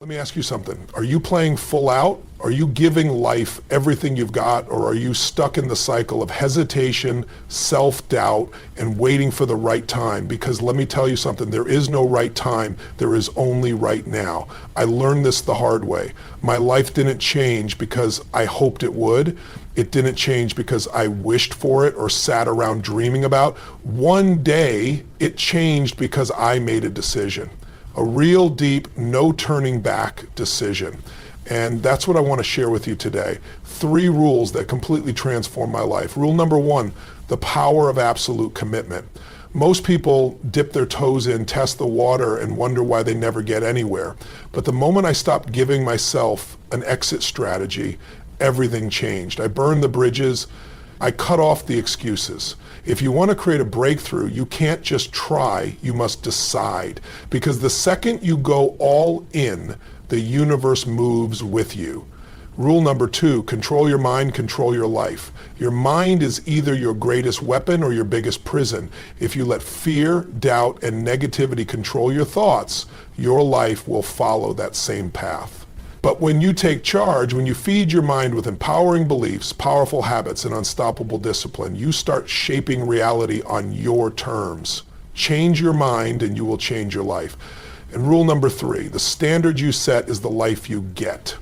Let me ask you something. Are you playing full out? Are you giving life everything you've got? Or are you stuck in the cycle of hesitation, self-doubt, and waiting for the right time? Because let me tell you something, there is no right time. There is only right now. I learned this the hard way. My life didn't change because I hoped it would. It didn't change because I wished for it or sat around dreaming about. One day, it changed because I made a decision. A real deep, no turning back decision. And that's what I want to share with you today. 3 rules that completely transform my life. Rule number 1, the power of absolute commitment. Most people dip their toes in, test the water, and wonder why they never get anywhere. But the moment I stopped giving myself an exit strategy, everything changed. I burned the bridges. I cut off the excuses. If you want to create a breakthrough, you can't just try, you must decide. Because the second you go all in, the universe moves with you. Rule number 2, control your mind, control your life. Your mind is either your greatest weapon or your biggest prison. If you let fear, doubt, and negativity control your thoughts, your life will follow that same path. But when you take charge, when you feed your mind with empowering beliefs, powerful habits, and unstoppable discipline, you start shaping reality on your terms. Change your mind and you will change your life. And rule number 3, the standard you set is the life you get.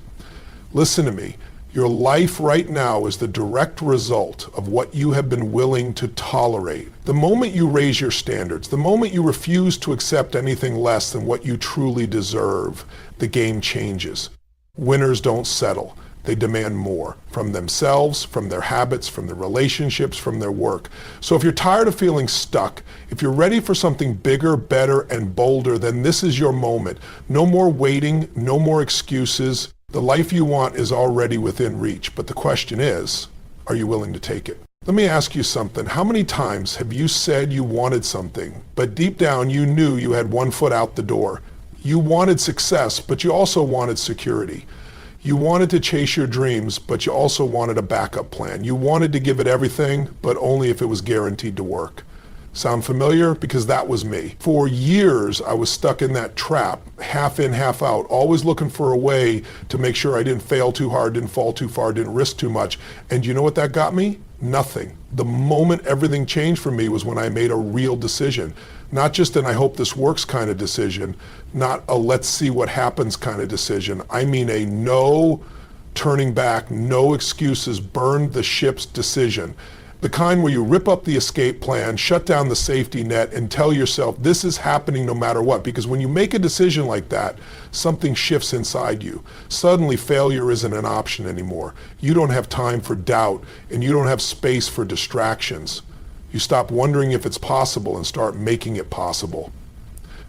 Listen to me. Your life right now is the direct result of what you have been willing to tolerate. The moment you raise your standards, the moment you refuse to accept anything less than what you truly deserve, the game changes. Winners don't settle. They demand more from themselves, from their habits, from their relationships, from their work. So if you're tired of feeling stuck, if you're ready for something bigger, better, and bolder, then this is your moment. No more waiting, no more excuses. The life you want is already within reach. But the question is, are you willing to take it? Let me ask you something. How many times have you said you wanted something, but deep down you knew you had one foot out the door? You wanted success, but you also wanted security. You wanted to chase your dreams, but you also wanted a backup plan. You wanted to give it everything, but only if it was guaranteed to work. Sound familiar? Because that was me. For years, I was stuck in that trap, half in, half out, always looking for a way to make sure I didn't fail too hard, didn't fall too far, didn't risk too much. And you know what that got me? Nothing. The moment everything changed for me was when I made a real decision. Not just an I hope this works kind of decision, not a let's see what happens kind of decision. I mean a no turning back, no excuses, burn the ships decision. The kind where you rip up the escape plan, shut down the safety net, and tell yourself this is happening no matter what. Because when you make a decision like that, something shifts inside you. Suddenly failure isn't an option anymore. You don't have time for doubt, and you don't have space for distractions. You stop wondering if it's possible and start making it possible.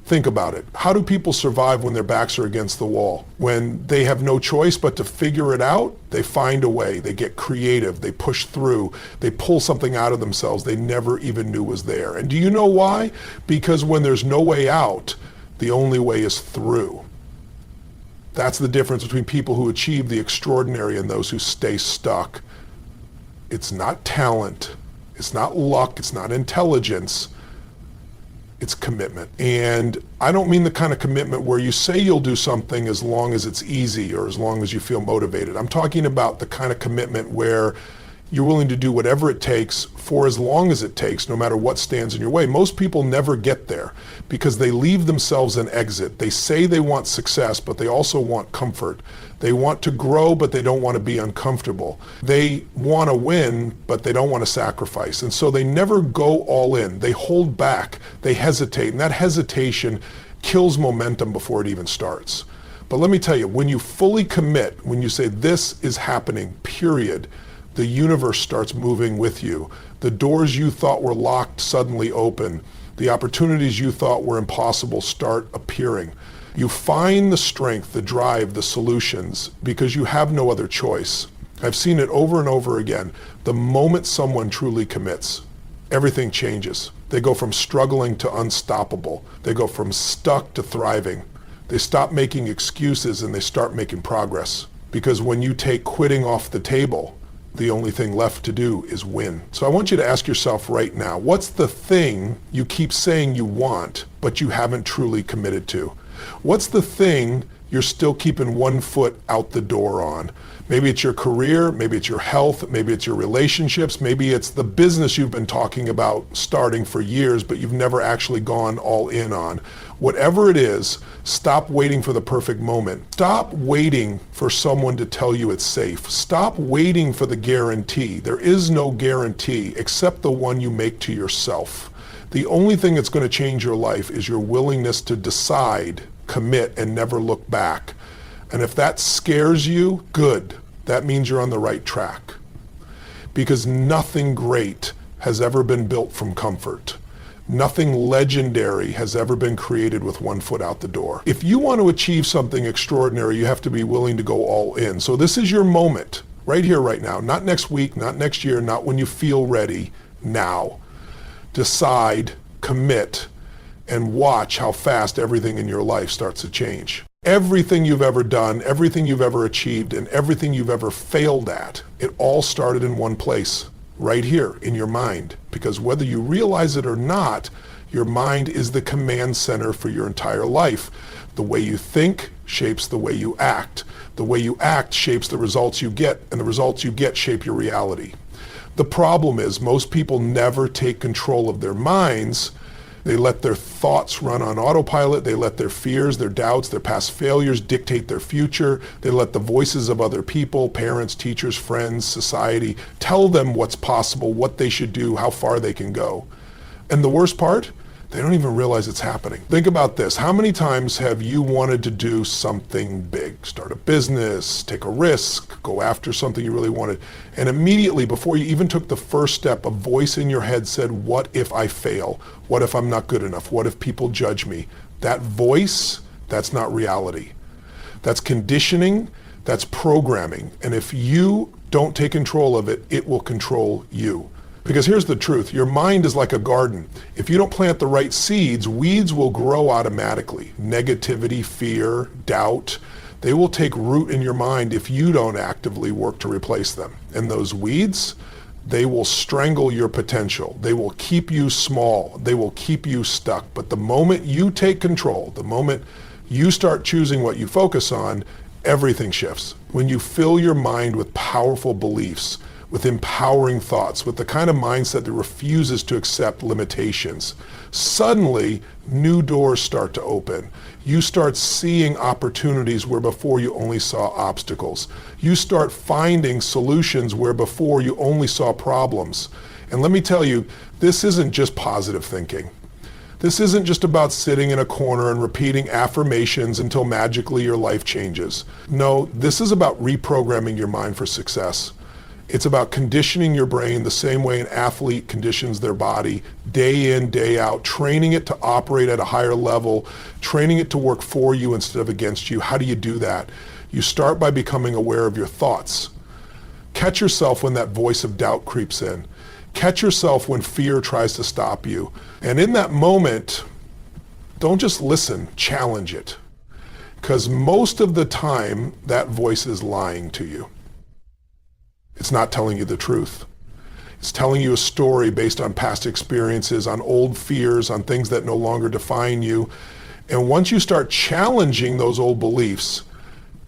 Think about it. How do people survive when their backs are against the wall? When they have no choice but to figure it out, they find a way, they get creative, they push through, they pull something out of themselves they never even knew was there. And do you know why? Because when there's no way out, the only way is through. That's the difference between people who achieve the extraordinary and those who stay stuck. It's not talent, it's not luck, it's not intelligence. It's commitment. And I don't mean the kind of commitment where you say you'll do something as long as it's easy or as long as you feel motivated. I'm talking about the kind of commitment where you're willing to do whatever it takes for as long as it takes, no matter what stands in your way. Most people never get there because they leave themselves an exit. They say they want success, but they also want comfort. They want to grow, but they don't want to be uncomfortable. They want to win, but they don't want to sacrifice. And so they never go all in. They hold back, they hesitate, and that hesitation kills momentum before it even starts. But let me tell you, when you fully commit, when you say this is happening, period, the universe starts moving with you. The doors you thought were locked suddenly open. The opportunities you thought were impossible start appearing. You find the strength, the drive, the solutions because you have no other choice. I've seen it over and over again. The moment someone truly commits, everything changes. They go from struggling to unstoppable. They go from stuck to thriving. They stop making excuses and they start making progress. Because when you take quitting off the table, the only thing left to do is win. So I want you to ask yourself right now, what's the thing you keep saying you want, but you haven't truly committed to? What's the thing you're still keeping one foot out the door on. Maybe it's your career, maybe it's your health, maybe it's your relationships, maybe it's the business you've been talking about starting for years, but you've never actually gone all in on. Whatever it is, stop waiting for the perfect moment. Stop waiting for someone to tell you it's safe. Stop waiting for the guarantee. There is no guarantee except the one you make to yourself. The only thing that's going to change your life is your willingness to decide, commit, and never look back. And if that scares you, good. That means you're on the right track. Because nothing great has ever been built from comfort. Nothing legendary has ever been created with one foot out the door. If you want to achieve something extraordinary, you have to be willing to go all in. So this is your moment, right here, right now. Not next week, not next year, not when you feel ready, now. Decide, commit, and watch how fast everything in your life starts to change. Everything you've ever done, everything you've ever achieved, and everything you've ever failed at, it all started in one place, right here in your mind. Because whether you realize it or not, your mind is the command center for your entire life. The way you think shapes the way you act. The way you act shapes the results you get, and the results you get shape your reality. The problem is most people never take control of their minds. They let their thoughts run on autopilot. They let their fears, their doubts, their past failures dictate their future. They let the voices of other people, parents, teachers, friends, society, tell them what's possible, what they should do, how far they can go. And the worst part, they don't even realize it's happening. Think about this. How many times have you wanted to do something big? Start a business, take a risk, go after something you really wanted. And immediately before you even took the first step, a voice in your head said, what if I fail? What if I'm not good enough? What if people judge me? That voice, that's not reality. That's conditioning, that's programming. And if you don't take control of it, it will control you. Because here's the truth, your mind is like a garden. If you don't plant the right seeds, weeds will grow automatically. Negativity, fear, doubt, they will take root in your mind if you don't actively work to replace them. And those weeds, they will strangle your potential. They will keep you small. They will keep you stuck. But the moment you take control, the moment you start choosing what you focus on, everything shifts. When you fill your mind with powerful beliefs, with empowering thoughts, with the kind of mindset that refuses to accept limitations, suddenly new doors start to open. You start seeing opportunities where before you only saw obstacles. You start finding solutions where before you only saw problems. And let me tell you, this isn't just positive thinking. This isn't just about sitting in a corner and repeating affirmations until magically your life changes. No, this is about reprogramming your mind for success. It's about conditioning your brain the same way an athlete conditions their body day in, day out, training it to operate at a higher level, training it to work for you instead of against you. How do you do that? You start by becoming aware of your thoughts. Catch yourself when that voice of doubt creeps in. Catch yourself when fear tries to stop you. And in that moment, don't just listen, challenge it. Because most of the time, that voice is lying to you. It's not telling you the truth. It's telling you a story based on past experiences, on old fears, on things that no longer define you. And once you start challenging those old beliefs,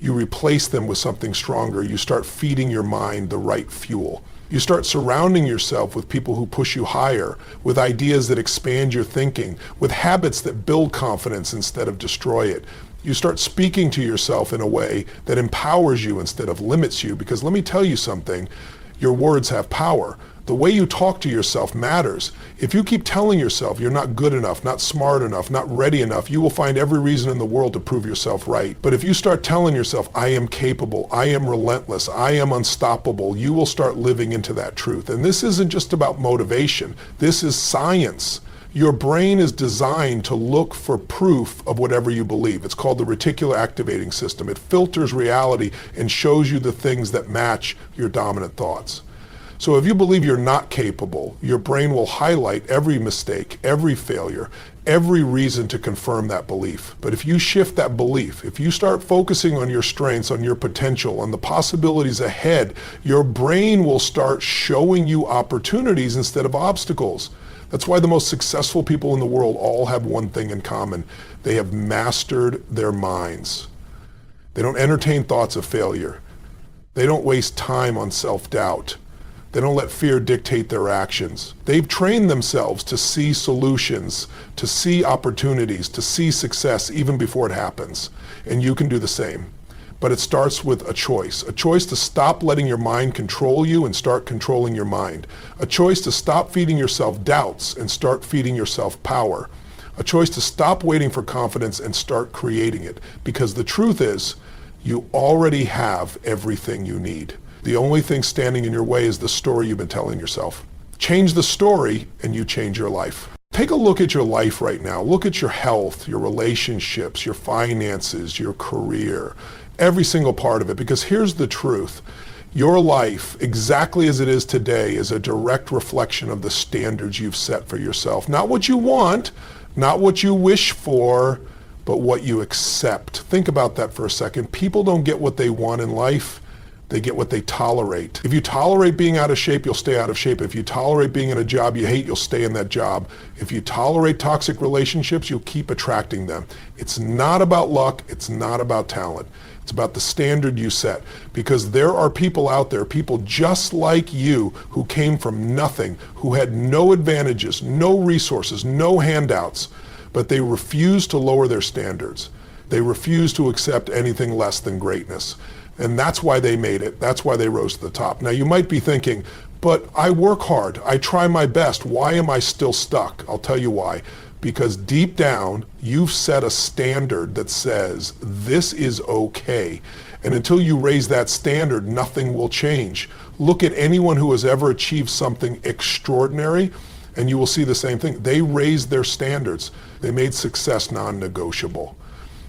you replace them with something stronger. You start feeding your mind the right fuel. You start surrounding yourself with people who push you higher, with ideas that expand your thinking, with habits that build confidence instead of destroy it. You start speaking to yourself in a way that empowers you instead of limits you, because let me tell you something, your words have power. The way you talk to yourself matters. If you keep telling yourself you're not good enough, not smart enough, not ready enough, you will find every reason in the world to prove yourself right. But if you start telling yourself, I am capable, I am relentless, I am unstoppable, you will start living into that truth. And this isn't just about motivation. This is science. Your brain is designed to look for proof of whatever you believe. It's called the reticular activating system. It filters reality and shows you the things that match your dominant thoughts. So if you believe you're not capable, your brain will highlight every mistake, every failure, every reason to confirm that belief. But if you shift that belief, if you start focusing on your strengths, on your potential, on the possibilities ahead, your brain will start showing you opportunities instead of obstacles. That's why the most successful people in the world all have one thing in common. They have mastered their minds. They don't entertain thoughts of failure. They don't waste time on self-doubt. They don't let fear dictate their actions. They've trained themselves to see solutions, to see opportunities, to see success even before it happens. And you can do the same. But it starts with a choice to stop letting your mind control you and start controlling your mind. A choice to stop feeding yourself doubts and start feeding yourself power. A choice to stop waiting for confidence and start creating it. Because the truth is, you already have everything you need. The only thing standing in your way is the story you've been telling yourself. Change the story and you change your life. Take a look at your life right now. Look at your health, your relationships, your finances, your career, every single part of it. Because here's the truth. Your life, exactly as it is today, is a direct reflection of the standards you've set for yourself. Not what you want, not what you wish for, but what you accept. Think about that for a second. People don't get what they want in life. They get what they tolerate. If you tolerate being out of shape, you'll stay out of shape. If you tolerate being in a job you hate, you'll stay in that job. If you tolerate toxic relationships, you'll keep attracting them. It's not about luck. It's not about talent. It's about the standard you set. Because there are people out there, people just like you, who came from nothing, who had no advantages, no resources, no handouts, but they refuse to lower their standards. They refuse to accept anything less than greatness. And that's why they made it. That's why they rose to the top. Now you might be thinking, but I work hard. I try my best. Why am I still stuck? I'll tell you why. Because deep down, you've set a standard that says this is okay. And until you raise that standard, nothing will change. Look at anyone who has ever achieved something extraordinary, and you will see the same thing. They raised their standards. They made success non-negotiable.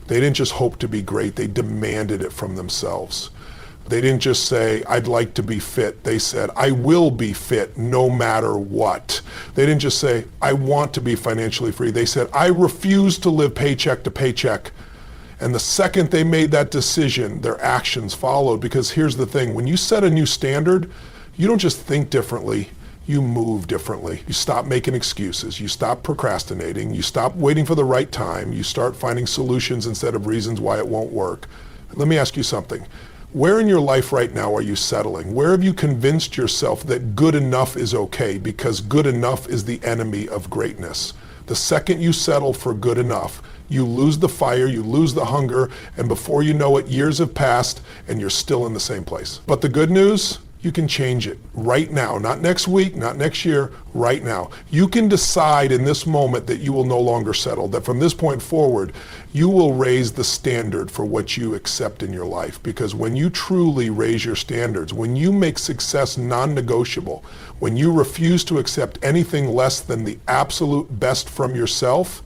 They didn't just hope to be great, they demanded it from themselves. They didn't just say, I'd like to be fit. They said, I will be fit no matter what. They didn't just say, I want to be financially free. They said, I refuse to live paycheck to paycheck. And the second they made that decision, their actions followed. Because here's the thing, when you set a new standard, you don't just think differently, you move differently. You stop making excuses. You stop procrastinating. You stop waiting for the right time. You start finding solutions instead of reasons why it won't work. Let me ask you something. Where in your life right now are you settling? Where have you convinced yourself that good enough is okay? Because good enough is the enemy of greatness. The second you settle for good enough, you lose the fire, you lose the hunger, and before you know it, years have passed and you're still in the same place. But the good news, you can change it right now, not next week, not next year, right now. You can decide in this moment that you will no longer settle, that from this point forward, you will raise the standard for what you accept in your life. Because when you truly raise your standards, when you make success non-negotiable, when you refuse to accept anything less than the absolute best from yourself,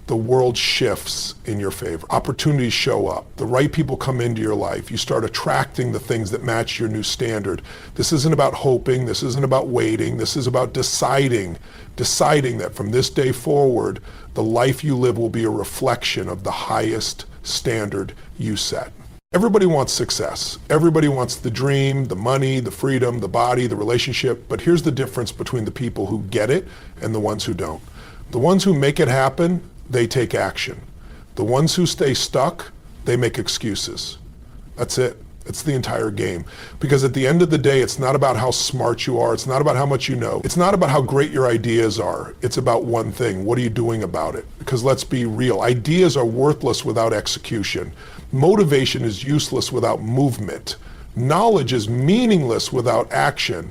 the world shifts in your favor. Opportunities show up. The right people come into your life. You start attracting the things that match your new standard. This isn't about hoping. This isn't about waiting. This is about deciding that from this day forward, the life you live will be a reflection of the highest standard you set. Everybody wants success. Everybody wants the dream, the money, the freedom, the body, the relationship. But here's the difference between the people who get it and the ones who don't. The ones who make it happen, they take action. The ones who stay stuck, they make excuses. That's it. It's the entire game. Because at the end of the day, it's not about how smart you are. It's not about how much you know. It's not about how great your ideas are. It's about one thing. What are you doing about it? Because let's be real. Ideas are worthless without execution. Motivation is useless without movement. Knowledge is meaningless without action.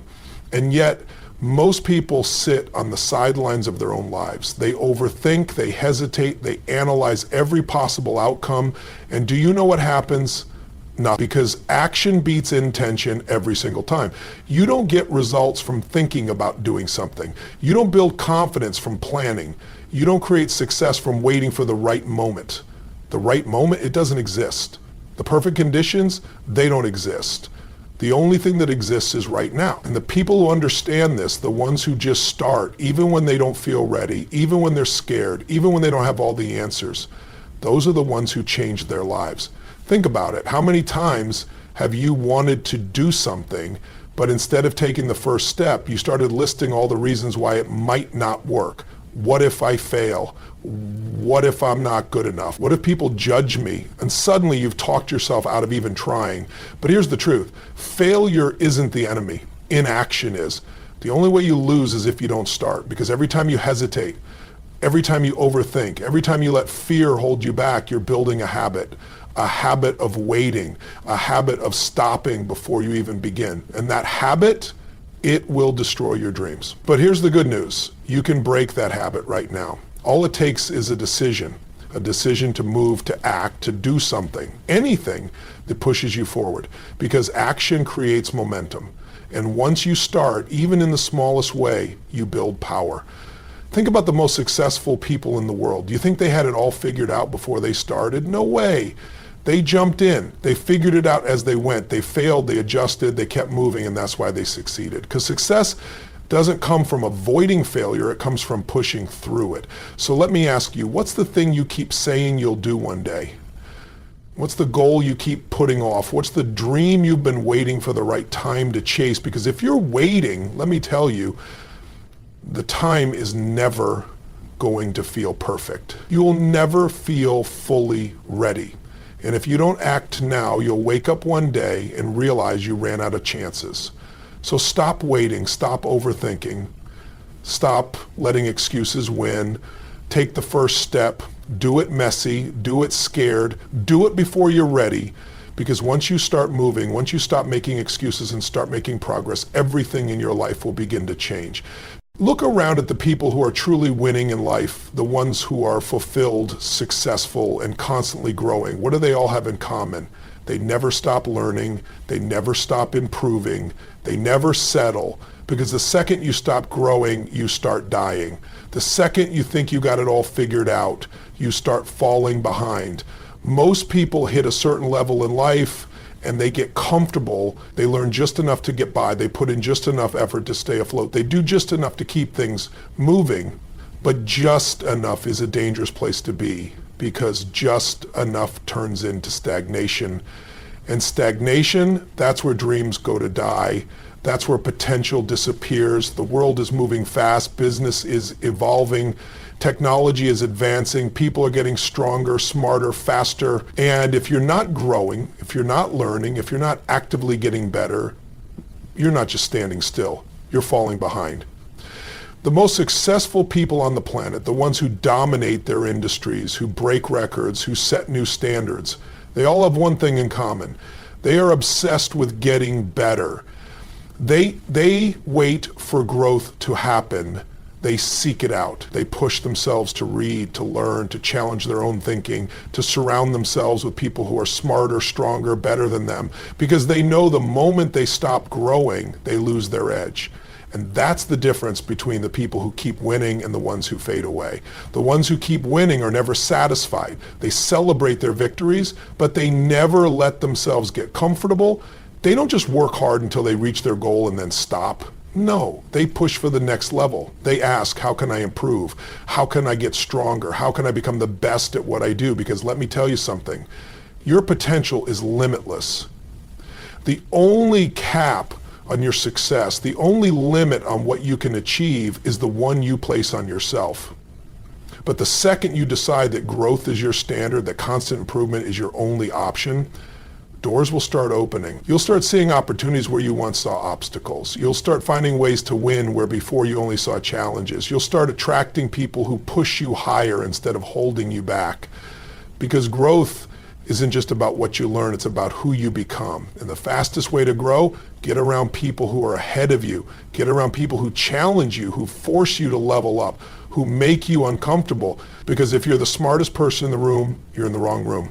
And yet, most people sit on the sidelines of their own lives. They overthink, they hesitate, they analyze every possible outcome. And do you know what happens? Not, because action beats intention every single time. You don't get results from thinking about doing something. You don't build confidence from planning. You don't create success from waiting for the right moment. The right moment, it doesn't exist. The perfect conditions, they don't exist. The only thing that exists is right now. And the people who understand this, the ones who just start, even when they don't feel ready, even when they're scared, even when they don't have all the answers, those are the ones who change their lives. Think about it. How many times have you wanted to do something, but instead of taking the first step, you started listing all the reasons why it might not work? What if I fail? What if I'm not good enough? What if people judge me? And suddenly you've talked yourself out of even trying. But here's the truth. Failure isn't the enemy. Inaction is. The only way you lose is if you don't start, because every time you hesitate, every time you overthink, every time you let fear hold you back, you're building a habit of waiting, a habit of stopping before you even begin. And that habit, it will destroy your dreams. But here's the good news. You can break that habit right now. All it takes is a decision to move, to act, to do something, anything that pushes you forward, because action creates momentum. And once you start, even in the smallest way, you build power. Think about the most successful people in the world. Do you think they had it all figured out before they started? No way. They jumped in. They figured it out as they went. They failed, they adjusted, they kept moving, and that's why they succeeded. Because success doesn't come from avoiding failure, it comes from pushing through it. So let me ask you, what's the thing you keep saying you'll do one day? What's the goal you keep putting off? What's the dream you've been waiting for the right time to chase? Because if you're waiting, let me tell you, the time is never going to feel perfect. You'll never feel fully ready. And if you don't act now, you'll wake up one day and realize you ran out of chances. So stop waiting, stop overthinking, stop letting excuses win, take the first step, do it messy, do it scared, do it before you're ready, because once you start moving, once you stop making excuses and start making progress, everything in your life will begin to change. Look around at the people who are truly winning in life, the ones who are fulfilled, successful, and constantly growing. What do they all have in common? They never stop learning, they never stop improving, they never settle, because the second you stop growing, you start dying. The second you think you got it all figured out, you start falling behind. Most people hit a certain level in life and they get comfortable, they learn just enough to get by, they put in just enough effort to stay afloat, they do just enough to keep things moving, but just enough is a dangerous place to be, because just enough turns into stagnation. And stagnation, that's where dreams go to die. That's where potential disappears. The world is moving fast, business is evolving, technology is advancing, people are getting stronger, smarter, faster. And if you're not growing, if you're not learning, if you're not actively getting better, you're not just standing still, you're falling behind. The most successful people on the planet, the ones who dominate their industries, who break records, who set new standards, they all have one thing in common. They are obsessed with getting better. They wait for growth to happen. They seek it out. They push themselves to read, to learn, to challenge their own thinking, to surround themselves with people who are smarter, stronger, better than them, because they know the moment they stop growing, they lose their edge. And that's the difference between the people who keep winning and the ones who fade away. The ones who keep winning are never satisfied. They celebrate their victories, but they never let themselves get comfortable. They don't just work hard until they reach their goal and then stop. No, they push for the next level. They ask, how can I improve? How can I get stronger? How can I become the best at what I do? Because let me tell you something, your potential is limitless. The only cap on your success, the only limit on what you can achieve is the one you place on yourself. But the second you decide that growth is your standard, that constant improvement is your only option, doors will start opening. You'll start seeing opportunities where you once saw obstacles. You'll start finding ways to win where before you only saw challenges. You'll start attracting people who push you higher instead of holding you back. Because growth isn't just about what you learn, it's about who you become. And the fastest way to grow, get around people who are ahead of you. Get around people who challenge you, who force you to level up, who make you uncomfortable. Because if you're the smartest person in the room, you're in the wrong room.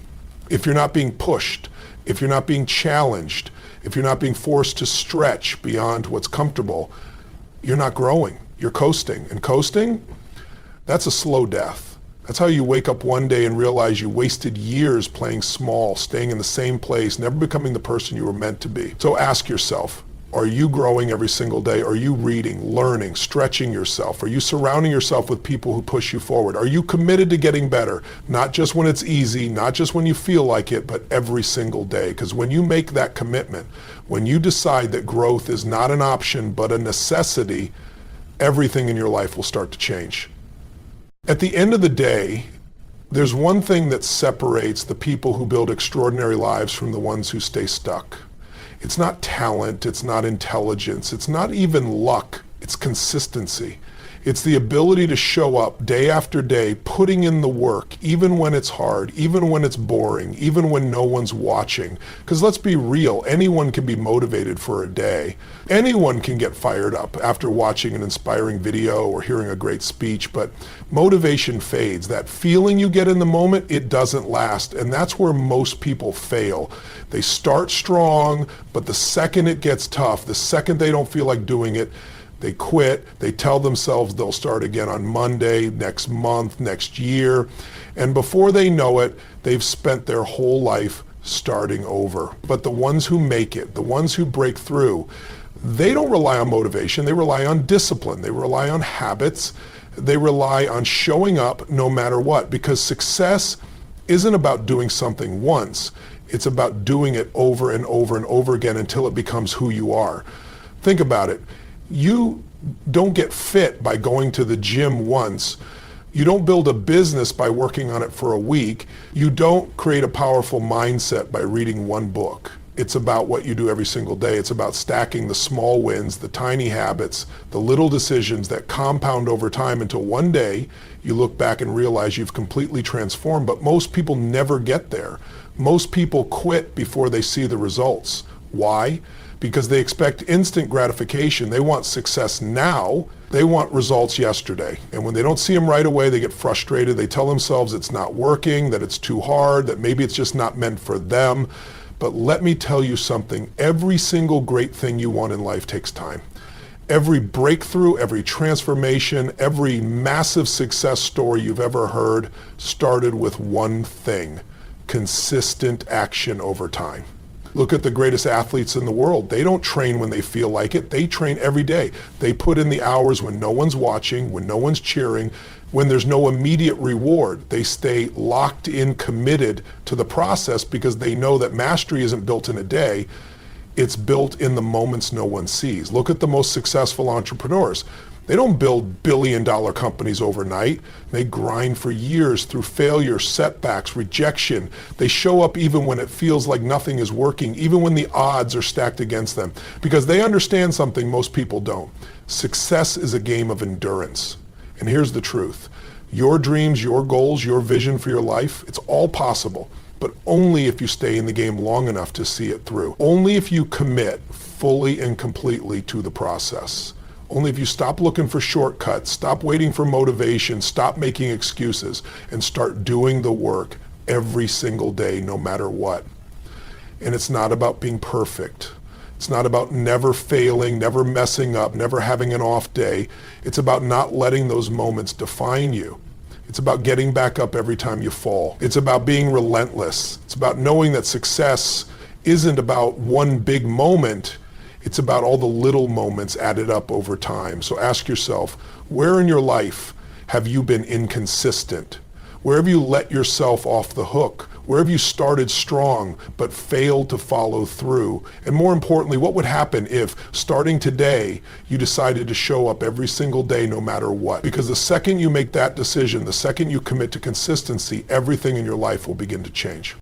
If you're not being pushed, if you're not being challenged, if you're not being forced to stretch beyond what's comfortable, you're not growing. You're coasting. And coasting, that's a slow death. That's how you wake up one day and realize you wasted years playing small, staying in the same place, never becoming the person you were meant to be. So ask yourself, are you growing every single day? Are you reading, learning, stretching yourself? Are you surrounding yourself with people who push you forward? Are you committed to getting better? Not just when it's easy, not just when you feel like it, but every single day. Because when you make that commitment, when you decide that growth is not an option, but a necessity, everything in your life will start to change. At the end of the day, there's one thing that separates the people who build extraordinary lives from the ones who stay stuck. It's not talent, it's not intelligence, it's not even luck, it's consistency. It's the ability to show up day after day, putting in the work, even when it's hard, even when it's boring, even when no one's watching. Because let's be real, anyone can be motivated for a day. Anyone can get fired up after watching an inspiring video or hearing a great speech, but motivation fades. That feeling you get in the moment, it doesn't last. And that's where most people fail. They start strong, but the second it gets tough, the second they don't feel like doing it, they quit. They tell themselves they'll start again on Monday, next month, next year. And before they know it, they've spent their whole life starting over. But the ones who make it, the ones who break through, they don't rely on motivation. They rely on discipline. They rely on habits. They rely on showing up no matter what. Because success isn't about doing something once. It's about doing it over and over and over again until it becomes who you are. Think about it. You don't get fit by going to the gym once. You don't build a business by working on it for a week. You don't create a powerful mindset by reading one book. It's about what you do every single day. It's about stacking the small wins, the tiny habits, the little decisions that compound over time until one day you look back and realize you've completely transformed. But most people never get there. Most people quit before they see the results. Why? Because they expect instant gratification. They want success now. They want results yesterday. And when they don't see them right away, they get frustrated. They tell themselves it's not working, that it's too hard, that maybe it's just not meant for them. But let me tell you something. Every single great thing you want in life takes time. Every breakthrough, every transformation, every massive success story you've ever heard started with one thing: consistent action over time. Look at the greatest athletes in the world. They don't train when they feel like it. They train every day. They put in the hours when no one's watching, when no one's cheering, when there's no immediate reward. They stay locked in, committed to the process because they know that mastery isn't built in a day. It's built in the moments no one sees. Look at the most successful entrepreneurs. They don't build billion-dollar companies overnight. They grind for years through failure, setbacks, rejection. They show up even when it feels like nothing is working, even when the odds are stacked against them, because they understand something most people don't. Success is a game of endurance. And here's the truth. Your dreams, your goals, your vision for your life, it's all possible, but only if you stay in the game long enough to see it through. Only if you commit fully and completely to the process. Only if you stop looking for shortcuts, stop waiting for motivation, stop making excuses, and start doing the work every single day, no matter what. And it's not about being perfect. It's not about never failing, never messing up, never having an off day. It's about not letting those moments define you. It's about getting back up every time you fall. It's about being relentless. It's about knowing that success isn't about one big moment. It's about all the little moments added up over time. So ask yourself, where in your life have you been inconsistent? Where have you let yourself off the hook? Where have you started strong but failed to follow through? And more importantly, what would happen if, starting today, you decided to show up every single day no matter what? Because the second you make that decision, the second you commit to consistency, everything in your life will begin to change.